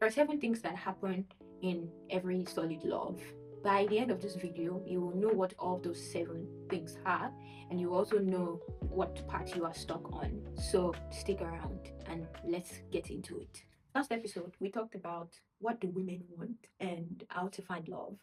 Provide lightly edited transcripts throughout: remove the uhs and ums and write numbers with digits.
There are 7 things that happen in every solid love. By the end of this video, you will know what all those 7 things are, and you also know what part you are stuck on. So stick around and let's get into it. Last episode, we talked about what do women want and how to find love.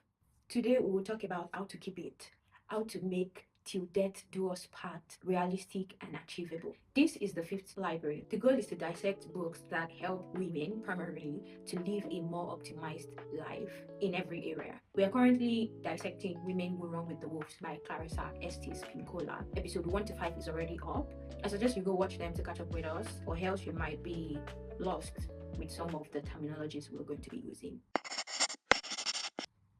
Today, we will talk about how to keep it, how to make till death do us part realistic and achievable. This is the fifth library. The goal is to dissect books that help women primarily to live a more optimized life in every area. We are currently dissecting Women Who Run with the Wolves by Clarissa Estés Pinkola. Episode 1 to 5 is already up. I suggest you go watch them to catch up with us, or else you might be lost with some of the terminologies we're going to be using.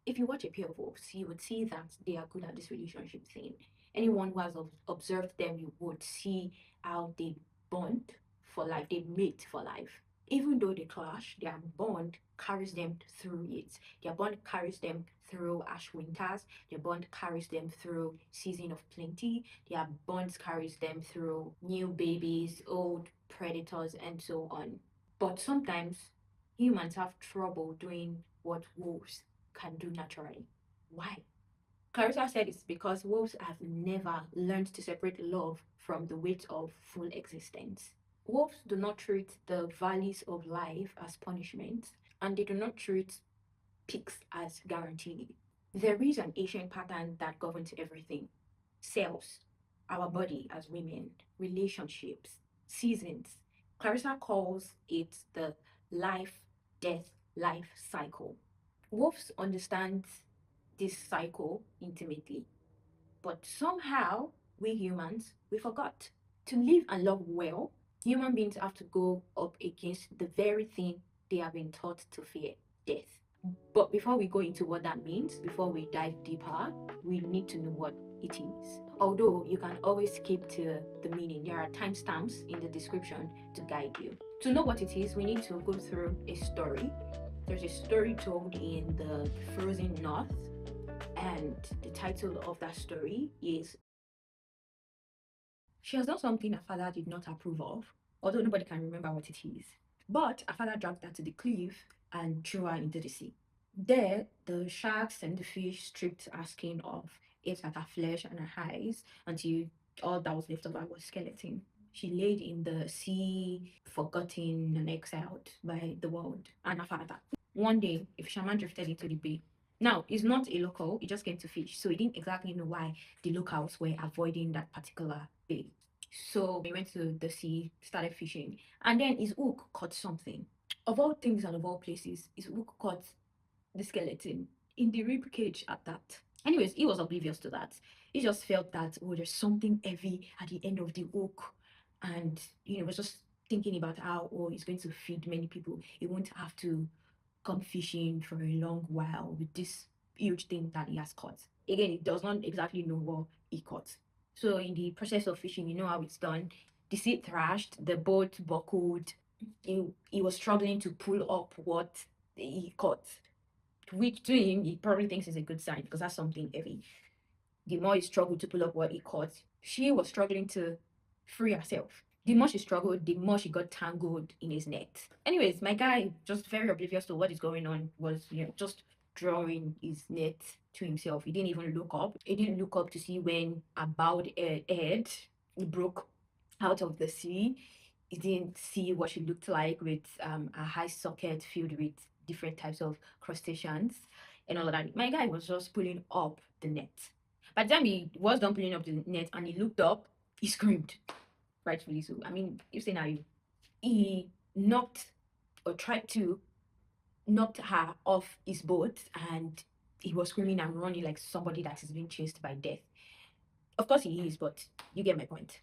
If you watch a pair of wolves, you would see that they are good at this relationship thing. Anyone who has observed them, you would see how they bond for life, they mate for life. Even though they clash, their bond carries them through it. Their bond carries them through harsh winters. Their bond carries them through season of plenty. Their bonds carries them through new babies, old predators, and so on. But sometimes humans have trouble doing what wolves can do naturally. Why? Clarissa said it's because wolves have never learned to separate love from the weight of full existence. Wolves do not treat the valleys of life as punishment, and they do not treat peaks as guaranteed. There is an ancient pattern that governs everything: cells, our body as women, relationships, seasons. Clarissa calls it the life, death, life cycle. Wolves understand this cycle intimately, but somehow we humans, we forgot. To live and love well, human beings have to go up against the very thing they have been taught to fear: death. But before we go into what that means, before we dive deeper, we need to know what it is. Although you can always skip to the meaning, there are timestamps in the description to guide you. To know what it is, we need to go through a story. There's a story told in the Frozen North, and the title of that story is She Has Done Something Her Father Did Not Approve of, although nobody can remember what it is. But her father dragged her to the cliff and threw her into the sea. There, the sharks and the fish stripped her skin off, ate at her flesh and her eyes until all that was left of her was skeleton. She laid in the sea, forgotten and exiled by the world and her father. One day, a fisherman drifted into the bay. Now, he's not a local, he just came to fish, so he didn't exactly know why the locals were avoiding that particular bay. So he went to the sea, started fishing, and then his hook caught something. Of all things and of all places, his hook caught the skeleton in the rib cage at that. Anyways, he was oblivious to that. He just felt that, oh, there's something heavy at the end of the hook, and was just thinking about how, oh, he's going to feed many people. He won't have to come fishing for a long while with this huge thing that he has caught. Again, he does not exactly know what he caught. So in the process of fishing, you know how it's done. The sea thrashed, the boat buckled. He was struggling to pull up what he caught, which to him, he probably thinks is a good sign because that's something heavy. The more he struggled to pull up what he caught, she was struggling to free herself. The more she struggled, the more she got tangled in his net. Anyways, my guy, just very oblivious to what is going on, was just drawing his net to himself. He didn't even look up. He didn't look up to see when a bowed head broke out of the sea. He didn't see what she looked like with a high socket filled with different types of crustaceans and all of that. My guy was just pulling up the net. By the time he was done pulling up the net and he looked up, he screamed. Rightfully so. I mean, you say now, he knocked or tried to knock her off his boat, and he was screaming and running like somebody that is being chased by death. Of course he is, but you get my point.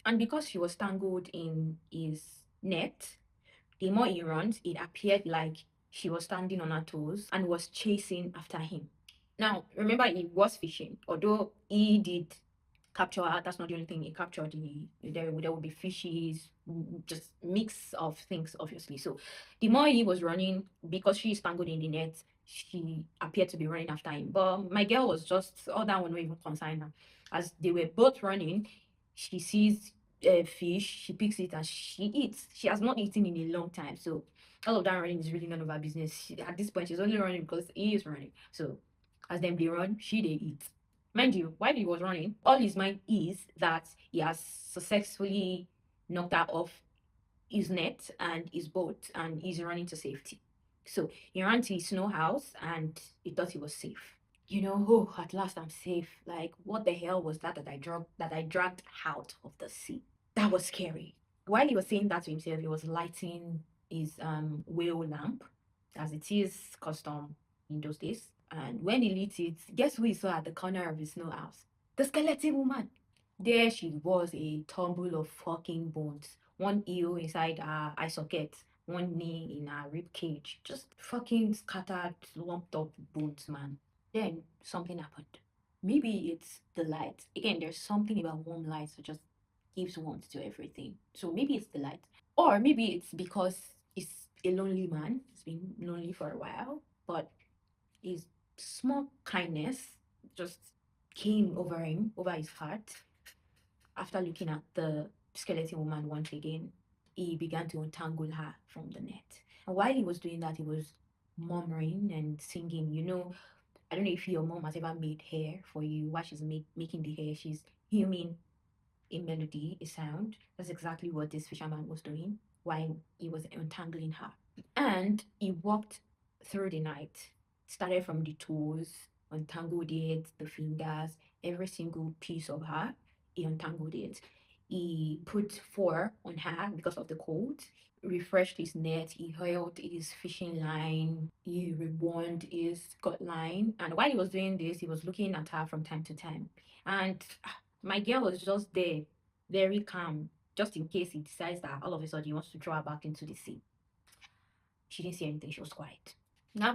And because she was tangled in his net, the more he runs, it appeared like she was standing on her toes and was chasing after him. Now, remember, he was fishing, although he did capture her. That's not the only thing he captured. There would be fishes, just mix of things, obviously. So the more he was running, because she is tangled in the net, she appeared to be running after him. But my girl was just, all that one not even concern her. As they were both running, she sees fish, she picks it and she eats. She has not eaten in a long time, so all of that running is really none of her business. At this point, she's only running because he is running. So as them they run, she they eat. Mind you, while he was running, all his mind is that he has successfully knocked her off his net and his boat and he's running to safety. So he ran to his snow house and he thought he was safe. You know, oh, at last I'm safe. Like, what the hell was that I dragged out of the sea? That was scary. While he was saying that to himself, he was lighting his whale lamp, as it is custom in those days. And when he lit it, guess who he saw at the corner of his snow house? The skeleton woman. There she was, a tumble of fucking bones. One eel inside her eye socket, one knee in her rib cage. Just fucking scattered, lumped up bones, man. Then something happened. Maybe it's the light. Again, there's something about warm lights that just gives warmth to everything. So maybe it's the light. Or maybe it's because he's a lonely man. He's been lonely for a while, but his small kindness just came over him, over his heart. After looking at the skeleton woman once again, he began to untangle her from the net. And while he was doing that, he was murmuring and singing. You know, I don't know if your mom has ever made hair for you. While she's making the hair, she's humming a melody, a sound. That's exactly what this fisherman was doing while he was untangling her. And he walked through the night, started from the toes, untangled it, the fingers, every single piece of her. He untangled it. He put four on her because of the cold, refreshed his net, he held his fishing line, he rewound his gut line. And while he was doing this, he was looking at her from time to time. And my girl was just there, very calm, just in case he decides that all of a sudden he wants to throw her back into the sea. She didn't say anything, she was quiet. Now,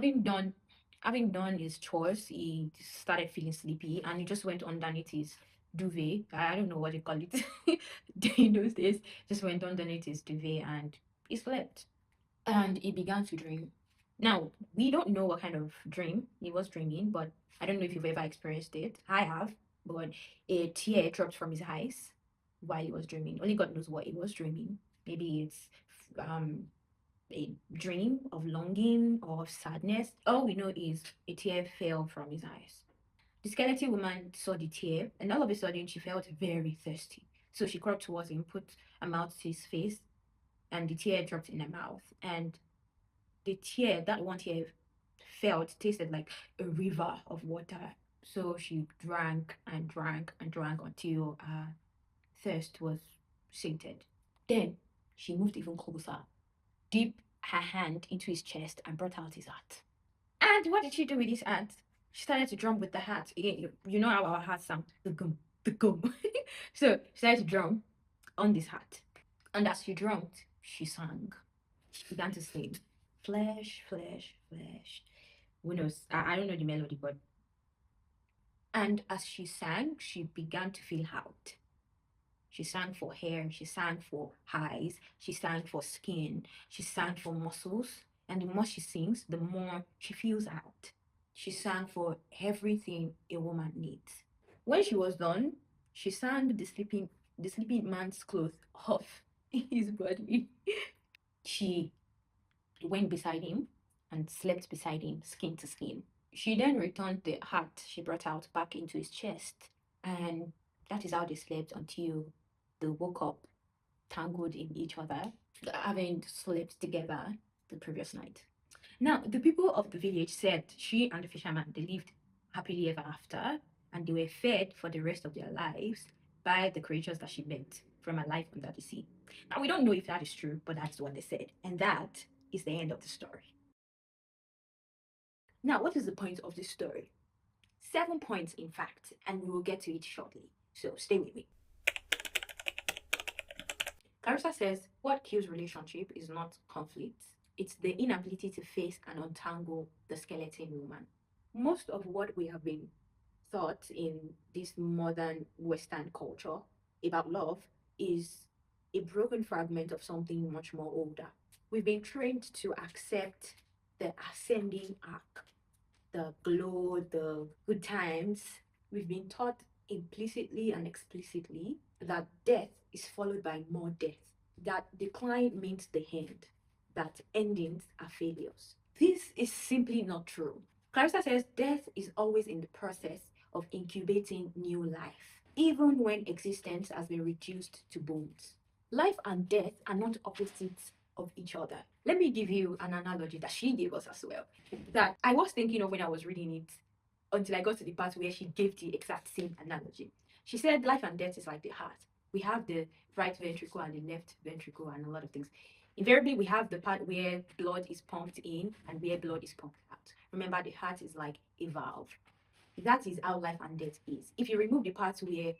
having done his chores, he started feeling sleepy and he just went underneath his duvet. I don't know what you call it in those days. Just went underneath his duvet and he slept. And he began to dream. Now, we don't know what kind of dream he was dreaming, but I don't know if you've ever experienced it. I have, but a tear dropped from his eyes while he was dreaming. Only God knows what he was dreaming. Maybe it's um a dream of longing or of sadness. All we know is a tear fell from his eyes. The skeleton woman saw the tear, and all of a sudden she felt very thirsty. So she crept towards him, put her mouth to his face, and the tear dropped in her mouth. And the tear, that one tear, felt tasted like a river of water. So she drank and drank and drank until her thirst was sated. Then she moved even closer, dipped her hand into his chest and brought out his hat. And what did she do with his hat? She started to drum with the hat. Again, you know how our hat sound. The gum, the gum. So she started to drum on this hat. And as she drummed, she sang. She began to sing. Flesh, flesh, flesh. Who knows? I don't know the melody, but. And as she sang, she began to feel out. She sang for hair, she sang for eyes, she sang for skin, she sang for muscles. And the more she sings, the more she feels out. She sang for everything a woman needs. When she was done, she sang the sleeping man's clothes off his body. She went beside him and slept beside him, skin to skin. She then returned the heart she brought out back into his chest, and that is how they slept until they woke up tangled in each other, having slept together the previous night. Now, the people of the village said she and the fisherman they lived happily ever after, and they were fed for the rest of their lives by the creatures that she met from her life under the sea. Now, we don't know if that is true, but that's what they said, and that is the end of the story. Now, what is the point of this story? 7 points, in fact, and we will get to it shortly. So stay with me. Clarissa says what kills relationship is not conflict, it's the inability to face and untangle the skeleton woman. Most of what we have been taught in this modern Western culture about love is a broken fragment of something much more older. We've been trained to accept the ascending arc, the glow, the good times. We've been taught implicitly and explicitly that death is followed by more death. That decline means the end, that endings are failures. This is simply not true. Clarissa says death is always in the process of incubating new life, even when existence has been reduced to bones. Life and death are not opposites of each other. Let me give you an analogy that she gave us as well, that I was thinking of when I was reading it until I got to the part where she gave the exact same analogy. She said life and death is like the heart. We have the right ventricle and the left ventricle and a lot of things. Invariably, we have the part where blood is pumped in and where blood is pumped out. Remember, the heart is like a valve. That is how life and death is. If you remove the part where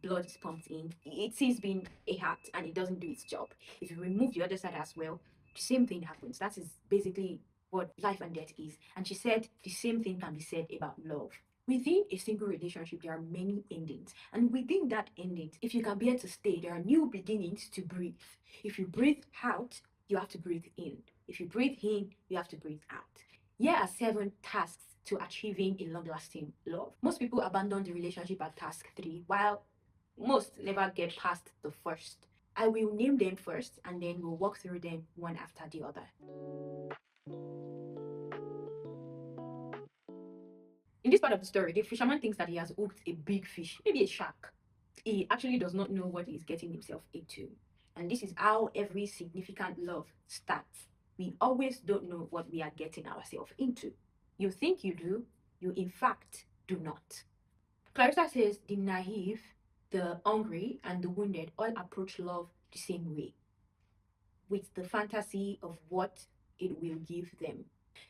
blood is pumped in, it ceases being a heart and it doesn't do its job. If you remove the other side as well, the same thing happens. That is basically what life and death is. And she said the same thing can be said about love. Within a single relationship, there are many endings. And within that ending, if you can bear to stay, there are new beginnings to breathe. If you breathe out, you have to breathe in. If you breathe in, you have to breathe out. Here are 7 tasks to achieving a long lasting love. Most people abandon the relationship at task 3, while most never get past the first. I will name them first and then we'll walk through them one after the other. In this part of the story, the fisherman thinks that he has hooked a big fish, maybe a shark. He actually does not know what he's getting himself into. And this is how every significant love starts. We always don't know what we are getting ourselves into. You think you do, you in fact do not. Clarissa says the naive, the hungry, and the wounded all approach love the same way, with the fantasy of what it will give them.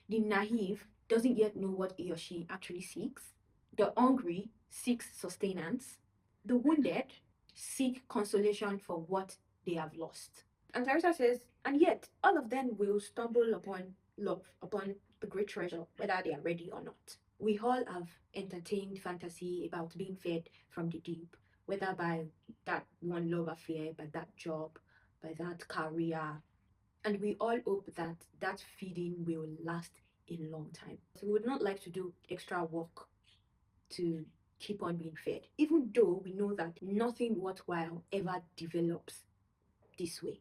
The naive doesn't yet know what he or she actually seeks. The hungry seeks sustenance. The wounded seek consolation for what they have lost. And Clarissa says, and yet all of them will stumble upon love, upon the great treasure, whether they are ready or not. We all have entertained fantasy about being fed from the deep, whether by that one love affair, by that job, by that career, and we all hope that that feeding will last a long time. So we would not like to do extra work to keep on being fed, even though we know that nothing worthwhile ever develops this way.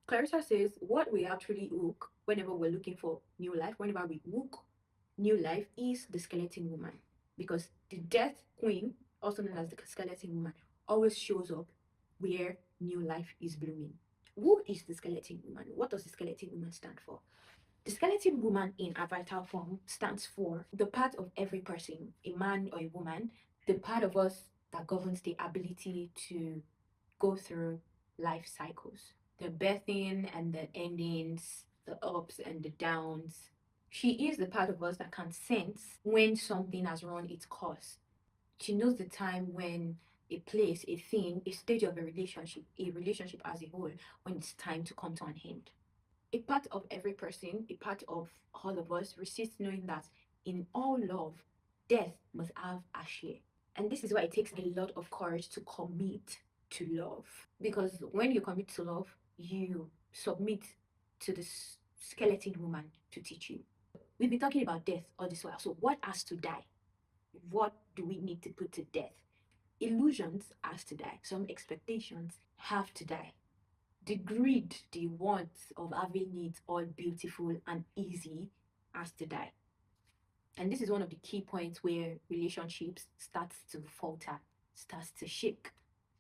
Clarissa says what we actually hook whenever we're looking for new life, whenever we hook new life, is the skeleton woman. Because the death queen, also known as the skeleton woman, always shows up where new life is blooming. Who is the skeleton woman? What does the skeleton woman stand for? The skeleton woman in a vital form stands for the part of every person, a man or a woman, the part of us that governs the ability to go through life cycles, the birthing and the endings, the ups and the downs. She is the part of us that can sense when something has run its course. She knows the time when a place, a thing, a stage of a relationship as a whole, when it's time to come to an end. A part of every person, a part of all of us, resists knowing that in all love, death must have a share. And this is why it takes a lot of courage to commit to love. Because when you commit to love, you submit to the skeleton woman to teach you. We've been talking about death all this while. So, what has to die? What do we need to put to death? Illusions has to die. Some expectations have to die. The greed, the want of having it all beautiful and easy has to die. And this is one of the key points where relationships starts to falter, starts to shake,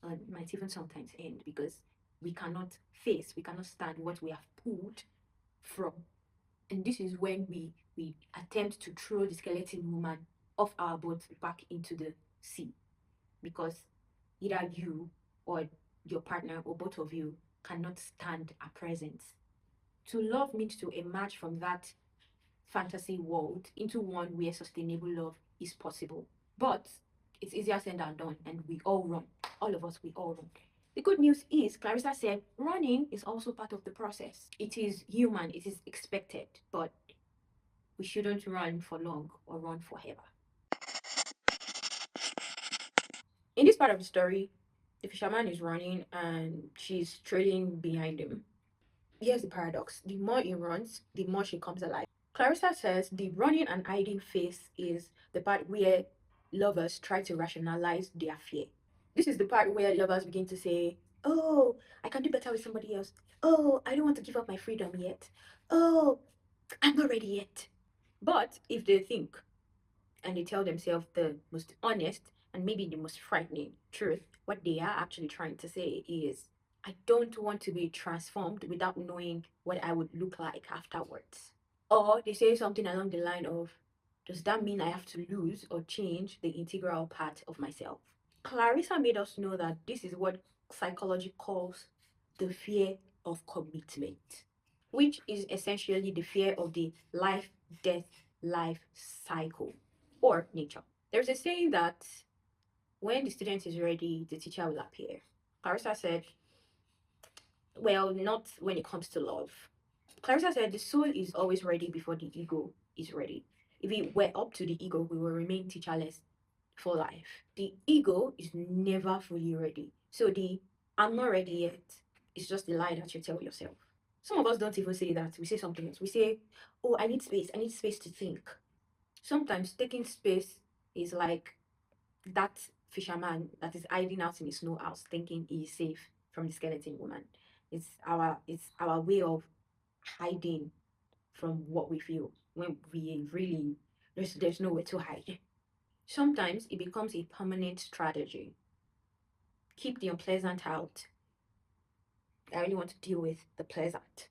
and might even sometimes end because we cannot face, we cannot stand what we have pulled from. And this is when we attempt to throw the skeleton woman off our boat back into the sea, because either you or your partner or both of you cannot stand a presence. To love means to emerge from that fantasy world into one where sustainable love is possible. But it's easier said than done, and we all run. All of us, we all run. The good news is, Clarissa said, running is also part of the process. It is human, it is expected, but we shouldn't run for long or run forever. In this part of the story, the fisherman is running and she's trailing behind him. Here's the paradox: the more he runs, the more she comes alive. Clarissa says the running and hiding phase is the part where lovers try to rationalize their fear. This is the part where lovers begin to say, Oh, I can do better with somebody else. Oh, I don't want to give up my freedom yet. Oh, I'm not ready yet. But if they think and they tell themselves the most honest and maybe the most frightening truth, what they are actually trying to say is, I don't want to be transformed without knowing what I would look like afterwards. Or they say something along the line of, does that mean I have to lose or change the integral part of myself? Clarissa made us know that this is what psychology calls the fear of commitment, which is essentially the fear of the life death life cycle or nature. There's a saying that when the student is ready, the teacher will appear. Clarissa said, well, not when it comes to love. Clarissa said the soul is always ready before the ego is ready. If it were up to the ego, we will remain teacherless for life. The ego is never fully ready. So the I'm not ready yet is just the lie that you tell yourself. Some of us don't even say that. We say something else. We say, oh, I need space. I need space to think. Sometimes taking space is like that fisherman that is hiding out in his snow house thinking he is safe from the skeleton woman. It's our way of hiding from what we feel when we really there's nowhere to hide. Sometimes it becomes a permanent strategy. Keep the unpleasant out. I really want to deal with the pleasant.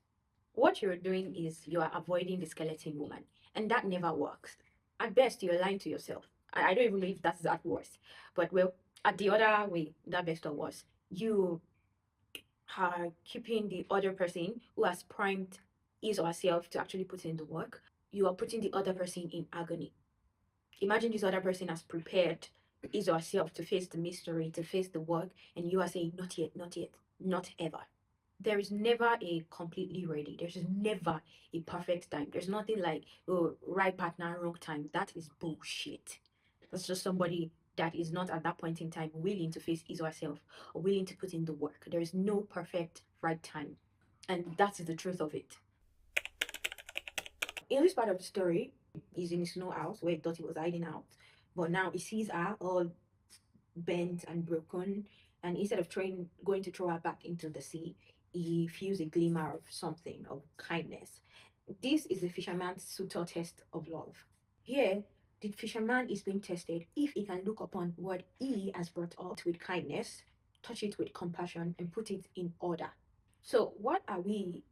What you're doing is you are avoiding the skeleton woman, and that never works. At best, you're lying to yourself. I don't even know if that's at worst, but well, at the other way, that best or worse, you are keeping the other person who has primed his or herself to actually put in the work. You are putting the other person in agony. Imagine this other person has prepared his or herself to face the mystery, to face the work, and you are saying, not yet, not yet, not ever. There is never a completely ready. There's never a perfect time. There's nothing like, oh, right partner, wrong time. That is bullshit. That's just somebody that is not at that point in time willing to face his or herself or willing to put in the work. There is no perfect right time. And that is the truth of it. In this part of the story, he's in his snow house where he thought he was hiding out. But now he sees her all bent and broken. And instead of going to throw her back into the sea, he feels a glimmer of something, of kindness. This is the fisherman's suitor test of love. Here, the fisherman is being tested if he can look upon what he has brought up with kindness, touch it with compassion, and put it in order. So what are we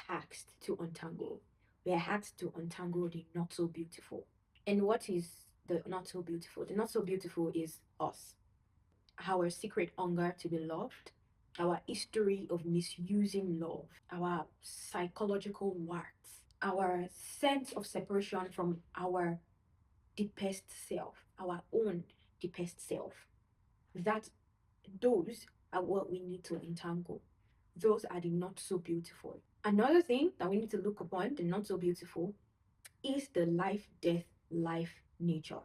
asked to untangle? We are asked to untangle the not so beautiful. And what is the not so beautiful? The not so beautiful is us, our secret hunger to be loved, our history of misusing love, our psychological warts, our sense of separation from our deepest self, our own deepest self. That those are what we need to untangle. Those are the not so beautiful. Another thing that we need to look upon, the not so beautiful, is the life, death, life nature.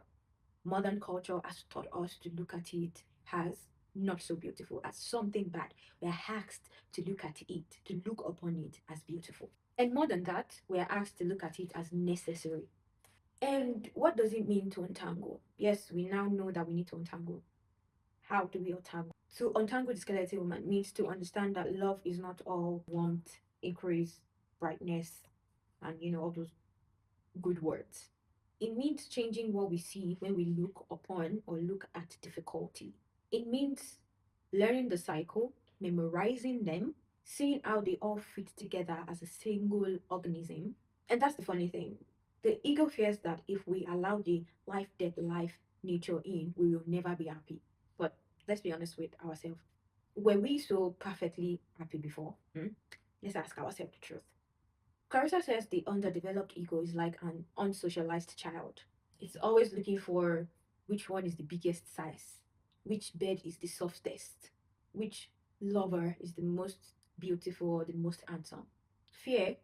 Modern culture has taught us to look at it as not so beautiful, as something bad. We are asked to look at it, to look upon it as beautiful. And more than that, we are asked to look at it as necessary. And what does it mean to untangle? Yes, we now know that we need to untangle. How do we untangle? To untangle the skeleton woman means to understand that love is not all warmth, increase, brightness, and all those good words. It means changing what we see when we look upon or look at difficulty. It means learning the cycle, memorizing them, seeing how they all fit together as a single organism. And that's the funny thing. The ego fears that if we allow the life, death, life nature in, we will never be happy. But let's be honest with ourselves. Were we so perfectly happy before? Let's ask ourselves the truth. Clarissa says the underdeveloped ego is like an unsocialized child. It's always looking for which one is the biggest size, which bed is the softest, which lover is the most beautiful or the most handsome. Fear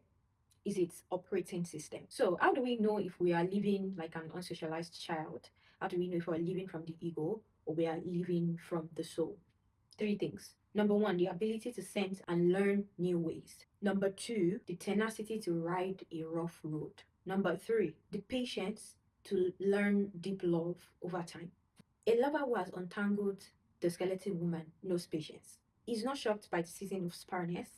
is its operating system. So, how do we know if we are living like an unsocialized child? How do we know if we are living from the ego or we are living from the soul? Three things. Number one, the ability to sense and learn new ways. Number two, the tenacity to ride a rough road. Number three, the patience to learn deep love over time. A lover who has untangled the skeleton woman knows patience. He's not shocked by the season of sparseness.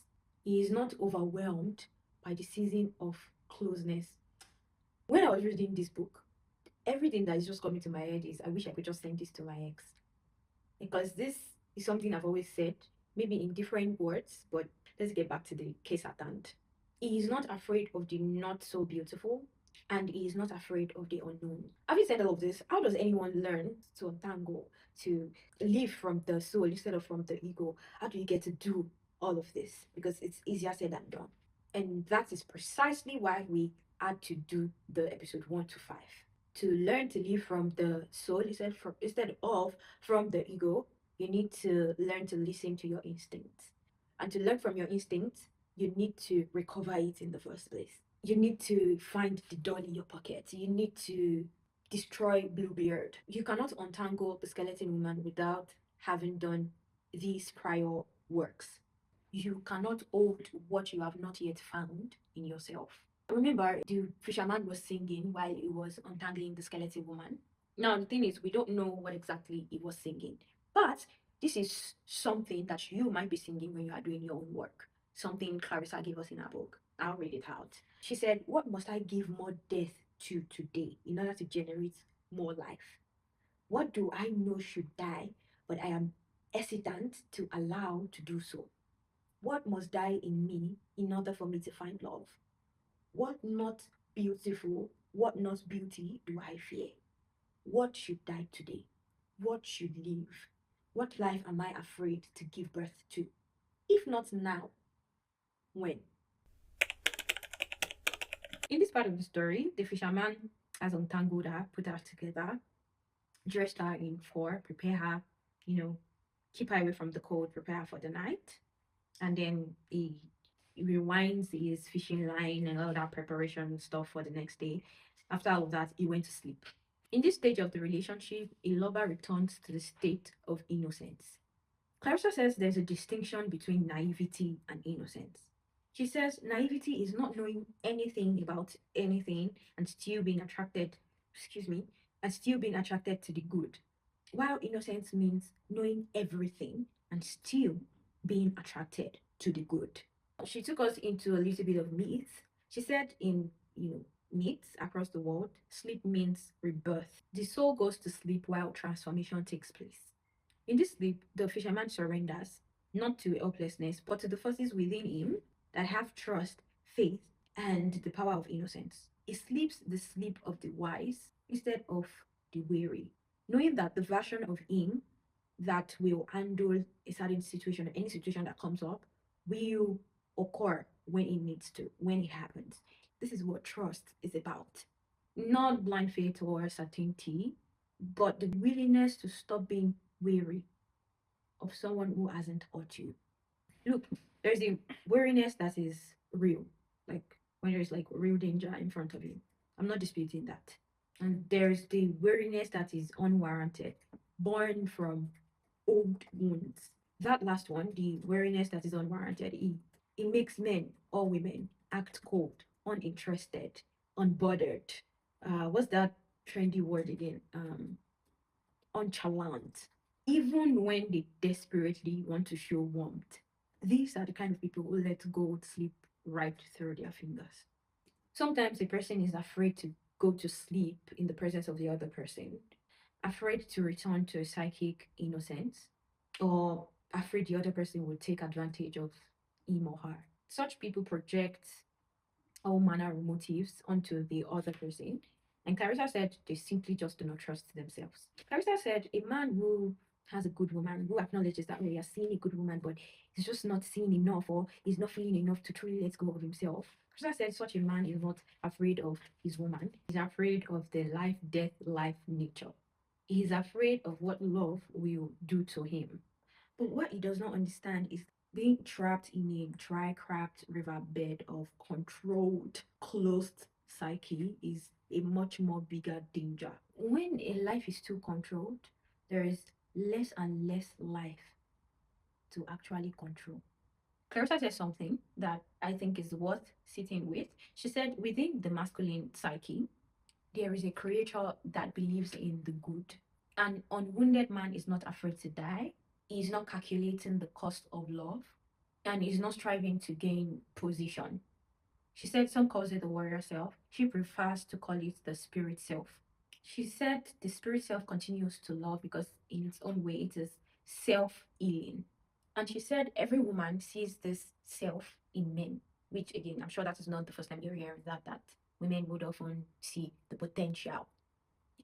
He is not overwhelmed by the season of closeness. When I was reading this book, everything that is just coming to my head is I wish I could just send this to my ex. Because this is something I've always said, maybe in different words, but let's get back to the case at hand. He is not afraid of the not so beautiful, and he is not afraid of the unknown. Having said all of this, how does anyone learn to untangle, to live from the soul instead of from the ego? How do you get to do all of this? Because it's easier said than done. And that is precisely why we had to do the episode 1 to 5. To learn to live from the soul instead of from the ego, you need to learn to listen to your instincts. And to learn from your instincts, you need to recover it in the first place. You need to find the doll in your pocket. You need to destroy Bluebeard. You cannot untangle the skeleton woman without having done these prior works. You cannot hold what you have not yet found in yourself. Remember, the fisherman was singing while he was untangling the skeleton woman. Now, the thing is, we don't know what exactly he was singing, but this is something that you might be singing when you are doing your own work. Something Clarissa gave us in her book. I'll read it out. She said, "What must I give more death to today in order to generate more life? What do I know should die, but I am hesitant to allow to do so? What must die in me in order for me to find love? What not beautiful, what not beauty do I fear? What should die today? What should live? What life am I afraid to give birth to? If not now, when?" In this part of the story, the fisherman has untangled her, put her together, dressed her in fur, prepare her, you know, keep her away from the cold, prepare her for the night. And then he rewinds his fishing line and all that preparation stuff for the next day. After all of that, he went to sleep. In this stage of the relationship, a lover returns to the state of innocence. Clarissa says there's a distinction between naivety and innocence. She says naivety is not knowing anything about anything and still being attracted, and still being attracted to the good, while innocence means knowing everything and still being attracted to the good. She took us into a little bit of myths. She said in, myths across the world, sleep means rebirth. The soul goes to sleep while transformation takes place. In this sleep, the fisherman surrenders, not to helplessness, but to the forces within him that have trust, faith, and the power of innocence. He sleeps the sleep of the wise instead of the weary, knowing that the version of him that will handle a certain situation, any situation that comes up, will occur when it needs to, when it happens. This is what trust is about. Not blind faith or certainty, but the willingness to stop being weary of someone who hasn't hurt you. Look, there's a weariness that is real, like when there's like real danger in front of you. I'm not disputing that. And there's the weariness that is unwarranted, born from old wounds. That last one, the weariness that is unwarranted, it makes men or women act cold, uninterested, unbothered. What's that trendy word again? Nonchalant. Even when they desperately want to show warmth. These are the kind of people who let go sleep right through their fingers. Sometimes a person is afraid to go to sleep in the presence of the other person, afraid to return to a psychic innocence, or afraid the other person will take advantage of him or her. Such people project all manner of motives onto the other person. And Clarissa said they simply just do not trust themselves. Clarissa said a man who has a good woman, who acknowledges that he has seen a good woman, but he's just not seeing enough or he's not feeling enough to truly let go of himself. Clarissa said such a man is not afraid of his woman. He's afraid of the life, death, life nature. He's afraid of what love will do to him. But what he does not understand is being trapped in a dry, cracked riverbed of controlled, closed psyche is a much more bigger danger. When a life is too controlled, there is less and less life to actually control. Clarissa said something that I think is worth sitting with. She said, within the masculine psyche, there is a creature that believes in the good. An unwounded man is not afraid to die. He's not calculating the cost of love, and he's not striving to gain position. She said some calls it the warrior self. She prefers to call it the spirit self. She said the spirit self continues to love because in its own way it is self-healing. And she said every woman sees this self in men, which again, I'm sure that is not the first time you're hearing that women would often see the potential.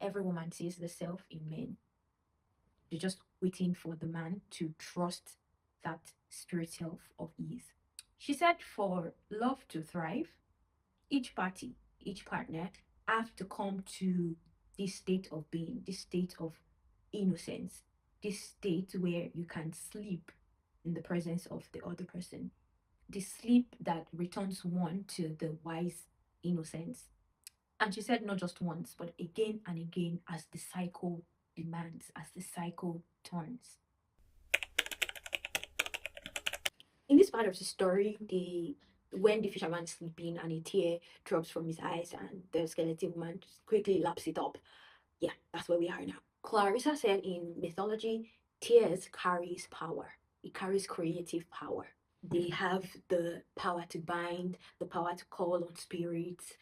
Every woman sees the self in men. They're just waiting for the man to trust that spirit self of his. She said for love to thrive, each party, each partner have to come to this state of being, this state of innocence, this state where you can sleep in the presence of the other person, the sleep that returns one to the wise innocence. And she said not just once, but again and again as the cycle demands, as the cycle turns. In this part of the story, the when the fisherman's sleeping and a tear drops from his eyes and the skeleton woman quickly laps it up. Yeah, that's where we are now. Clarissa said in mythology, tears carries power. It carries creative power. They have the power to bind, the power to call on spirits.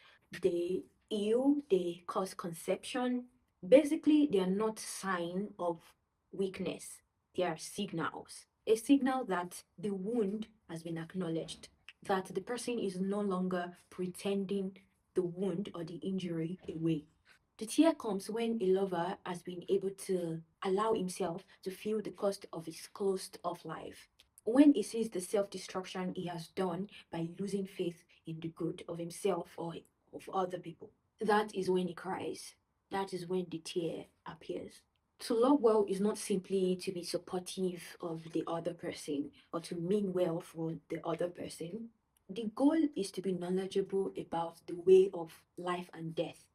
They heal, they cause conception. Basically, they are not sign of weakness. They are signals. A signal that the wound has been acknowledged, that the person is no longer pretending the wound or the injury away. The tear comes when a lover has been able to allow himself to feel the cost of his closed off life. When he sees the self destruction he has done by losing faith in the good of himself or of other people, that is when he cries. That is when the tear appears. To love well is not simply to be supportive of the other person or to mean well for the other person. The goal is to be knowledgeable about the way of life and death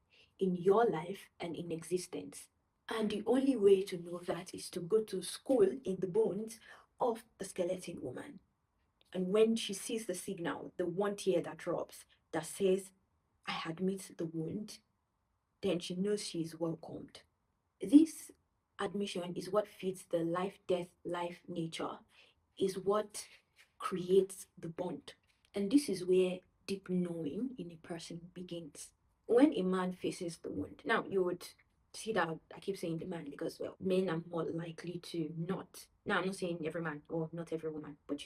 in your life and in existence. And the only way to know that is to go to school in the bones of the skeleton woman. And when she sees the signal, the one tear that drops that says, I admit the wound, then she knows she is welcomed. This admission is what feeds the life, death, life nature, is what creates the bond. And this is where deep knowing in a person begins. When a man faces the wound, now you would see that I keep saying the man because, well, men are more likely to not. Now, I'm not saying every man or not every woman, but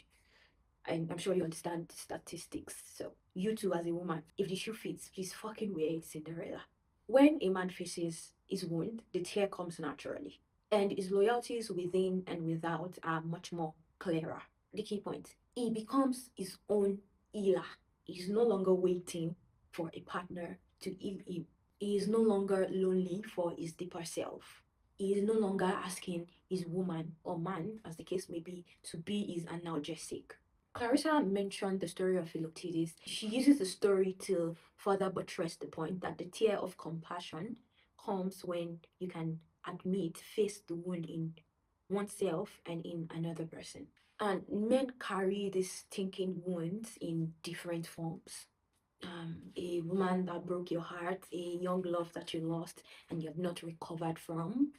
I'm sure you understand the statistics. So, you too, as a woman, if the shoe fits, please fucking wear it, Cinderella. When a man faces his wound, the tear comes naturally, and his loyalties within and without are much more clearer. The key point, he becomes his own healer. He's no longer waiting for a partner to heal him. He is no longer lonely for his deeper self. He is no longer asking his woman or man, as the case may be, to be his analgesic. Clarissa mentioned the story of Philoctetes. She uses the story to further buttress the point that the tear of compassion comes when you can admit, face the wound in oneself and in another person. And men carry these stinking wounds in different forms. A woman that broke your heart, a young love that you lost and you have not recovered from,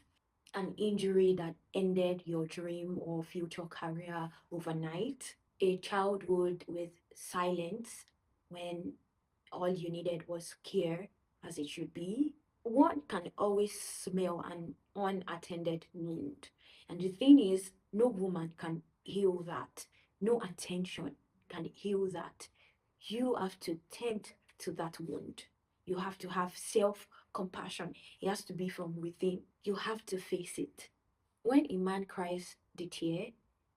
an injury that ended your dream or future career overnight, a childhood with silence when all you needed was care, as it should be. One can always smell an unattended wound. And the thing is, no woman can heal that. No attention can heal that. You have to tend to that wound. You have to have self compassion. It has to be from within. You have to face it. When a man cries the tear,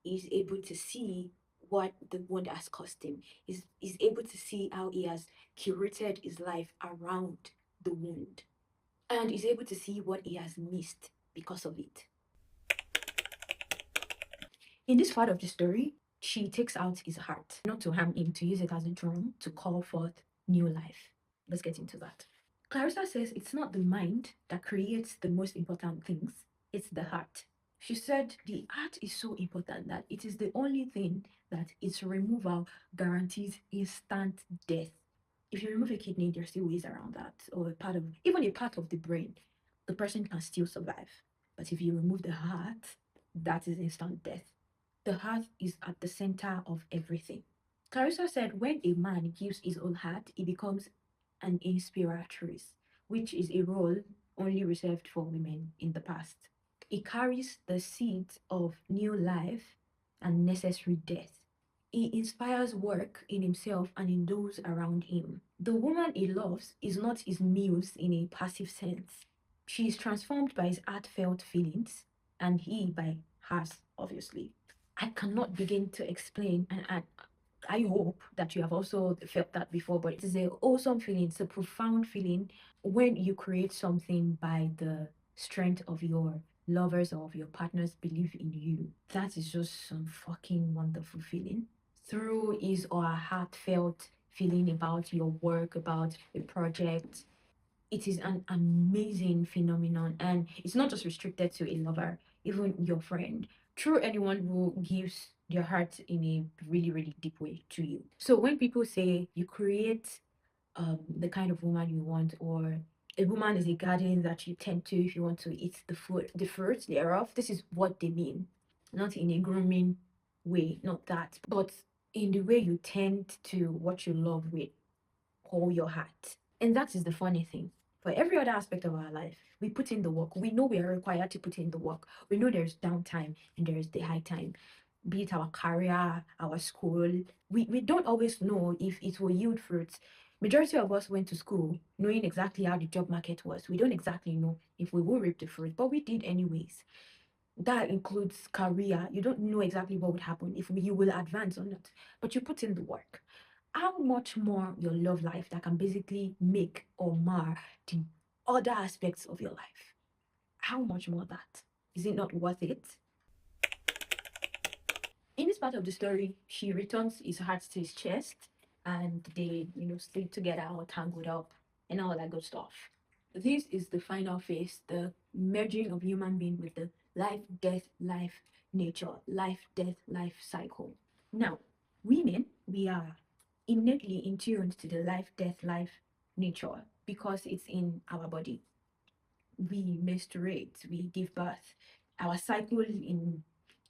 he's able to see what the wound has cost him. He's able to see how he has curated his life around the wound. And he's able to see what he has missed because of it. In this part of the story, she takes out his heart, not to harm him, to use it as a drum to call forth new life. Let's get into that. Clarissa says it's not the mind that creates the most important things, it's the heart. She said the heart is so important that it is the only thing that its removal guarantees instant death. If you remove a kidney, there's still ways around that, or a part of, even a part of the brain, the person can still survive. But if you remove the heart, that is instant death. The heart is at the center of everything. Clarissa said when a man gives his whole heart, he becomes an inspiratrix, which is a role only reserved for women in the past. He carries the seeds of new life and necessary death. He inspires work in himself and in those around him. The woman he loves is not his muse in a passive sense. She is transformed by his heartfelt feelings, and he by hers, obviously. I cannot begin to explain, and I hope that you have also felt that before, but it is an awesome feeling. It's a profound feeling when you create something by the strength of your lovers or of your partners believe in you. That is just some fucking wonderful feeling. Through his or her heartfelt feeling about your work, about a project, it is an amazing phenomenon, and it's not just restricted to a lover, even your friend, through anyone who gives their heart in a really really deep way to you. So when people say you create the kind of woman you want, or a woman is a garden that you tend to if you want to eat the fruit thereof, this is what they mean. Not in a grooming way, not that, but in the way you tend to what you love with all your heart. And that is the funny thing. For every other aspect of our life, we put in the work. We know we are required to put in the work. We know there's downtime and there's the high time, be it our career, our school. We don't always know if it will yield fruits. Majority of us went to school knowing exactly how the job market was. We don't exactly know if we will reap the fruit, but we did anyways. That includes career. You don't know exactly what would happen, if you will advance or not, but you put in the work. How much more your love life that can basically make or mar the other aspects of your life? How much more that? Is it not worth it? In this part of the story, she returns his heart to his chest, and they, sleep together or tangled up and all that good stuff. This is the final phase, the merging of human being with the life, death, life, nature, life, death, life cycle. Now, women, we are innately in tune to the life, death, life, nature because it's in our body. We menstruate, we give birth. Our cycle in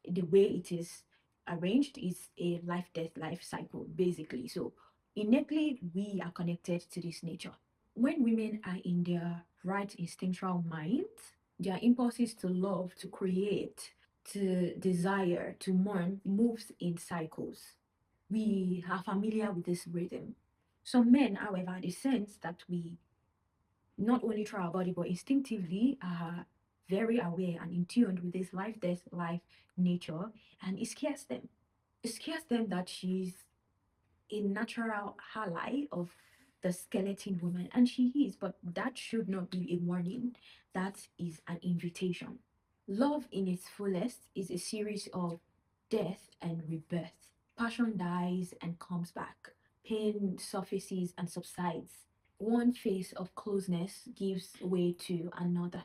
the way it is arranged is a life death life cycle basically. So innately we are connected to this nature. When women are in their right instinctual minds, their impulses to love, to create, to desire, to mourn moves in cycles. We are familiar with this rhythm. Some men, however, they sense that we not only through our body but instinctively are very aware and in tune with this life, death, life, nature, and it scares them. It scares them that she's a natural ally of the skeleton woman, and she is, but that should not be a warning. That is an invitation. Love in its fullest is a series of death and rebirth. Passion dies and comes back. Pain surfaces and subsides. One phase of closeness gives way to another.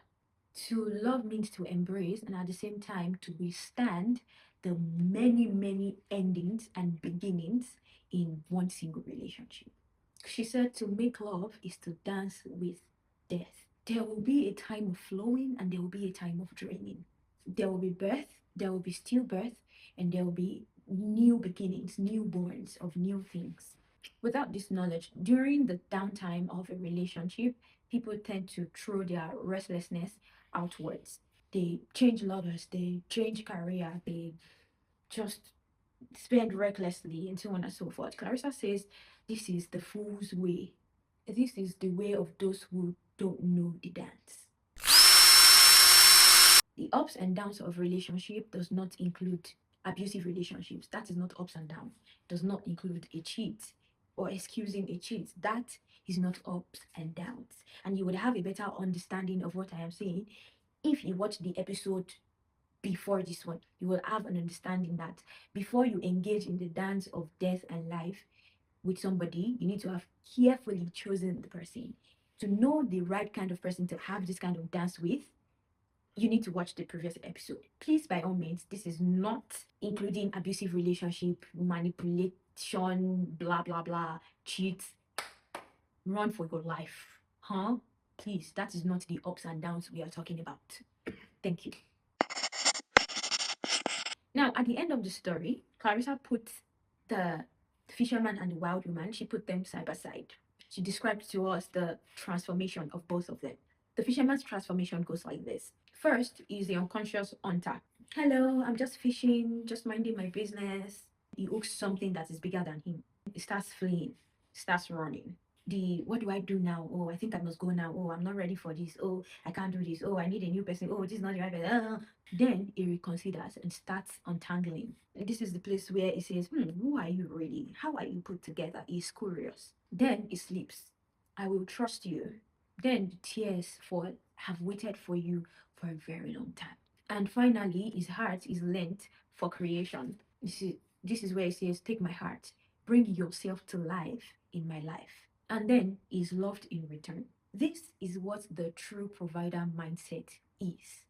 To love means to embrace and at the same time to withstand the many, many endings and beginnings in one single relationship. She said to make love is to dance with death. There will be a time of flowing and there will be a time of draining. There will be birth, there will be stillbirth, and there will be new beginnings, newborns of new things. Without this knowledge, during the downtime of a relationship, people tend to throw their restlessness outwards. They change lovers, they change career, they just spend recklessly, and so on and so forth. Clarissa says this is the fool's way. This is the way of those who don't know the dance. The ups and downs of relationship does not include abusive relationships. That is not ups and downs. Does not include a cheat or excusing a cheat. That is not ups and downs. And you would have a better understanding of what I am saying if you watch the episode before this one. You will have an understanding that before you engage in the dance of death and life with somebody, you need to have carefully chosen the person. To know the right kind of person to have this kind of dance with, you need to watch the previous episode. Please, by all means, this is not including abusive relationship, manipulation, blah, blah, blah, cheat. Run for your life. Huh? Please, that is not the ups and downs we are talking about. Thank you. Now, at the end of the story, Clarissa put the fisherman and the wild woman, she put them side by side. She described to us the transformation of both of them. The fisherman's transformation goes like this. First is the unconscious hunter. Hello, I'm just fishing, just minding my business. He hooks something that is bigger than him. He starts fleeing, starts running. The what do I do now? Oh, I think I must go now. Oh, I'm not ready for this. Oh, I can't do this. Oh, I need a new person. Oh, this is not the right person. Then he reconsiders and starts untangling. This is the place where he says, who are you really? How are you put together? He's curious. Then he sleeps. I will trust you. Then the tears fall. Have waited for you for a very long time. And finally, his heart is lent for creation. This is where he says, take my heart, bring yourself to life in my life. And then is loved in return. This is what the true provider mindset is.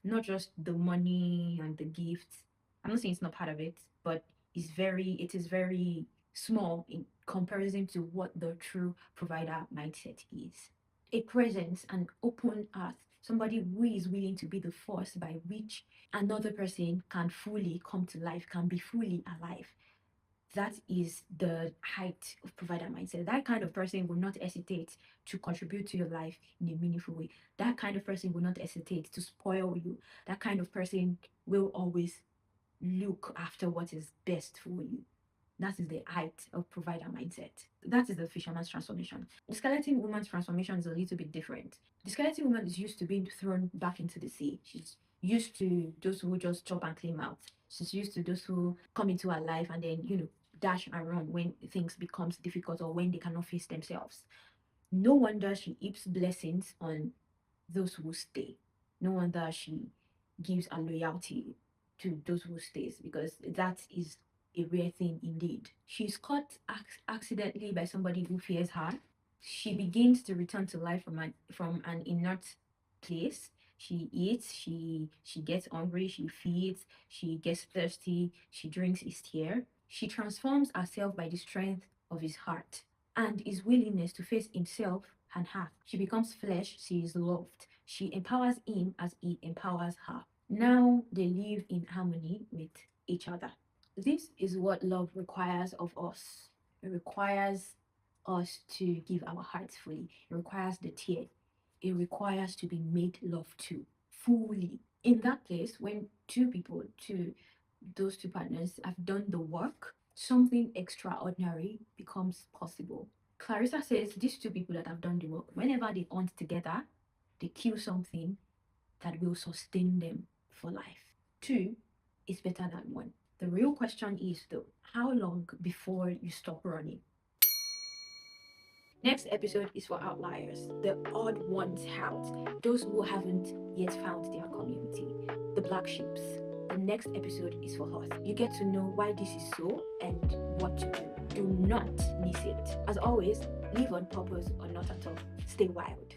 Not just the money and the gifts. I'm not saying it's not part of it, but it is very small in comparison to what the true provider mindset is. A presence, an open heart, somebody who is willing to be the force by which another person can fully come to life, can be fully alive. That is the height of provider mindset. That kind of person will not hesitate to contribute to your life in a meaningful way. That kind of person will not hesitate to spoil you. That kind of person will always look after what is best for you. That is the height of provider mindset. That is the fisherman's transformation. The skeleton woman's transformation is a little bit different. The skeleton woman is used to being thrown back into the sea. She's used to those who just chop and clean out. She's used to those who come into her life and then, dash and run when things becomes difficult or when they cannot face themselves. No wonder she heaps blessings on those who stay. No wonder she gives a loyalty to those who stays, because that is a rare thing indeed. She's caught accidentally by somebody who fears her. She begins to return to life from an inert place. She eats, she gets hungry, she feeds, she gets thirsty, she drinks his tear. She transforms herself by the strength of his heart and his willingness to face himself and her. She becomes flesh, she is loved. She empowers him as he empowers her. Now they live in harmony with each other. This is what love requires of us. It requires us to give our hearts fully. It requires the tear. It requires to be made love to fully. In that place, when those two partners have done the work, something extraordinary becomes possible. Clarissa says these two people that have done the work, whenever they hunt together, they kill something that will sustain them for life. Two is better than one. The real question is, though, how long before you stop running? Next episode is for outliers, the odd ones out, those who haven't yet found their community, the black sheeps. The next episode is for us. You get to know why this is so and what to do. Do not miss it. As always, live on purpose or not at all. Stay wild.